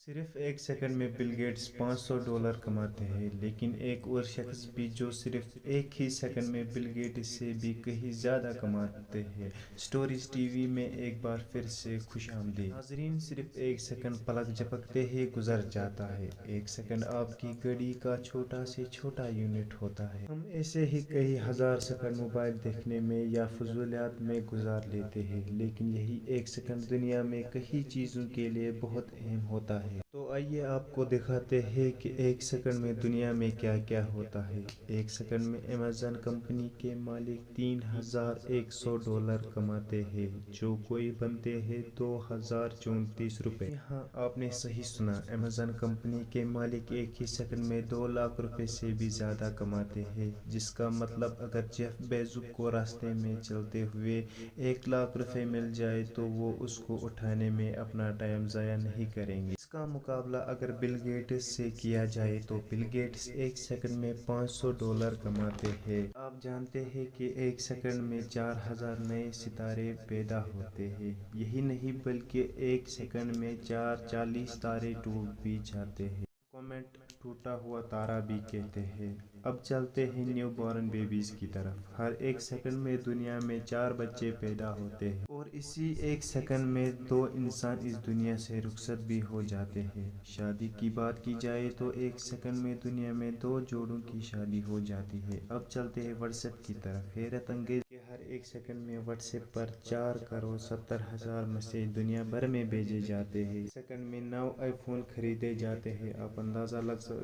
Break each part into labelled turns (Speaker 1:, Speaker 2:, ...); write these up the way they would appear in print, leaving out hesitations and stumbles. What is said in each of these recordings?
Speaker 1: صرف ایک سیکنڈ میں بل گیٹس $500 کماتے ہیں، لیکن ایک اور شخص بھی جو صرف ایک ہی سیکنڈ میں بل گیٹس سے بھی کہیں زیادہ کماتے ہیں۔ سٹوریز ٹی وی میں ایک بار پھر سے خوش آمدید ناظرین۔ صرف ایک سیکنڈ پلک جھپکتے ہی گزر جاتا ہے۔ ایک سیکنڈ آپ کی گھڑی کا چھوٹا سے چھوٹا یونٹ ہوتا ہے۔ ہم ایسے ہی کئی ہزار سیکنڈ موبائل دیکھنے میں یا فضولیات میں گزار لیتے ہیں، لیکن یہی ایک سیکنڈ دنیا میں کئی چیزوں کے لیے بہت اہم ہوتا ہے۔ تو آئیے آپ کو دکھاتے ہیں کہ ایک سیکنڈ میں دنیا میں کیا کیا ہوتا ہے۔ ایک سیکنڈ میں امیزن کمپنی کے مالک $3134 کماتے ہیں، جو کوئی بنتے ہیں $2034۔ ہاں، آپ نے صحیح سنا، امیزن کمپنی کے مالک ایک ہی سیکنڈ میں $2 لاکھ سے بھی زیادہ کماتے ہیں، جس کا مطلب اگر جیف بیزوس کو راستے میں چلتے ہوئے $1 لاکھ مل جائے تو وہ اس کو اٹھانے میں اپنا ٹائم ضائع نہیں کریں گے۔ اس کا مقابلہ اگر بل گیٹس سے کیا جائے تو بل گیٹس ایک سیکنڈ میں $500 کماتے ہیں۔ آپ جانتے ہیں کہ ایک سیکنڈ میں 4000 نئے ستارے پیدا ہوتے ہیں۔ یہی نہیں بلکہ ایک سیکنڈ میں 40 تارے ٹوٹ بھی جاتے ہیں۔ کومیٹ ٹوٹا ہوا تارا بھی کہتے ہیں۔ اب چلتے ہیں نیو بورن بیبیز کی طرف۔ ہر ایک سیکنڈ میں دنیا میں 4 بچے پیدا ہوتے ہیں، اور اسی ایک سیکنڈ میں 2 انسان اس دنیا سے رخصت بھی ہو جاتے ہیں۔ شادی کی بات کی جائے تو ایک سیکنڈ میں دنیا میں 2 جوڑوں کی شادی ہو جاتی ہے۔ اب چلتے ہیں واٹس ایپ کی طرف۔ حیرت انگیز کہ ہر ایک سیکنڈ میں واٹس ایپ پر 4,70,000 میسیج دنیا بھر میں بھیجے جاتے ہیں۔ ایک سیکنڈ میں 9 آئی فون خریدے جاتے ہیں۔ آپ اندازہ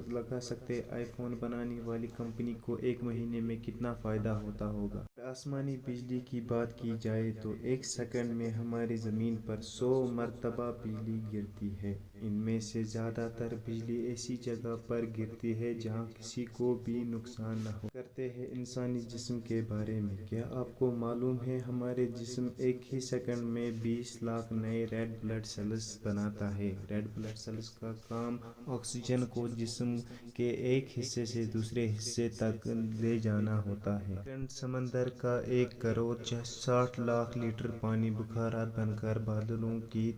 Speaker 1: لگا سکتے ہیں آئی فون بنانے والی کمپنی کو ایک مہینے میں کتنا فائدہ ہوتا ہوگا۔ آسمانی بجلی کی بات کی جائے تو ایک سیکنڈ میں ہماری زمین پر 100 مرتبہ بجلی گرتی ہے۔ ان میں سے زیادہ تر بجلی ایسی جگہ پر گرتی ہے جہاں کسی کو بھی نقصان نہ ہو۔ کرتے ہیں انسانی جسم کے بارے میں۔ کیا آپ کو معلوم ہے ہمارے جسم ایک ہی سیکنڈ میں 20 لاکھ نئے ریڈ بلڈ سیلز بناتا ہے۔ ریڈ بلڈ سیلز کا کام آکسیجن کو جسم کے ایک حصے سے دوسرے حصے تک لے جانا ہوتا ہے۔ سمندر کا 1 کروڑ 60 لاکھ لیٹر پانی بخارات بن کر بادلوں کی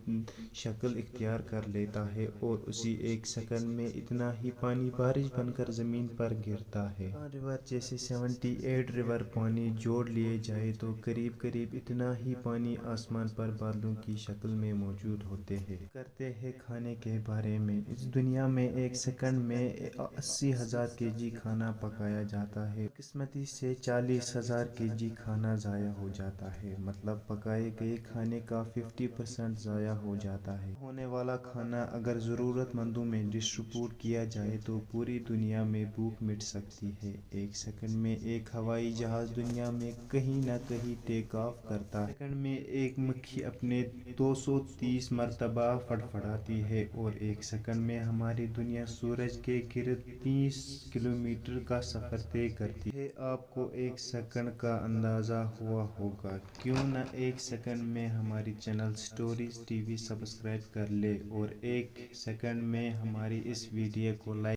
Speaker 1: شکل اختیار کر لیتا ہے، اور اسی ایک سیکنڈ میں اتنا ہی پانی بارش بن کر زمین پر گرتا ہے۔ ریور جیسے 78 ریور پانی جوڑ لیے جائیں تو قریب اتنا ہی پانی آسمان پر بادلوں کی شکل میں موجود ہوتے ہیں۔ کرتے ہیں کھانے کے بارے میں۔ اس دنیا میں ایک سیکنڈ میں 80,000 kg کھانا پکایا جاتا ہے۔ قسمتی سے 40,000 kg کھانا ضائع ہو جاتا ہے، مطلب پکائے گئے کھانے کا 50% ضائع ہو جاتا ہے۔ ہونے والا کھانا اگر ضرورت مندوں میں ڈسٹری بیوٹ کیا جائے تو پوری دنیا میں بھوک مٹ سکتی ہے۔ ایک سیکنڈ میں ایک ہوائی جہاز دنیا میں کہیں نہ کہیں ٹیک آف کرتا ہے۔ ایک سیکنڈ میں ایک مکھی اپنے 230 مرتبہ فڑفڑاتی ہے، اور ایک سیکنڈ میں ہماری دنیا سورج کے گرد 30 کلومیٹر کا سفر طے کرتی ہے۔ آپ کو ایک سیکنڈ کا اندازہ ہوا ہوگا، کیوں نہ ایک سیکنڈ میں ہماری channel stories T V subscribe کر لیں، اور ایک سیکنڈ میں ہماری اس ویڈیو کو لائک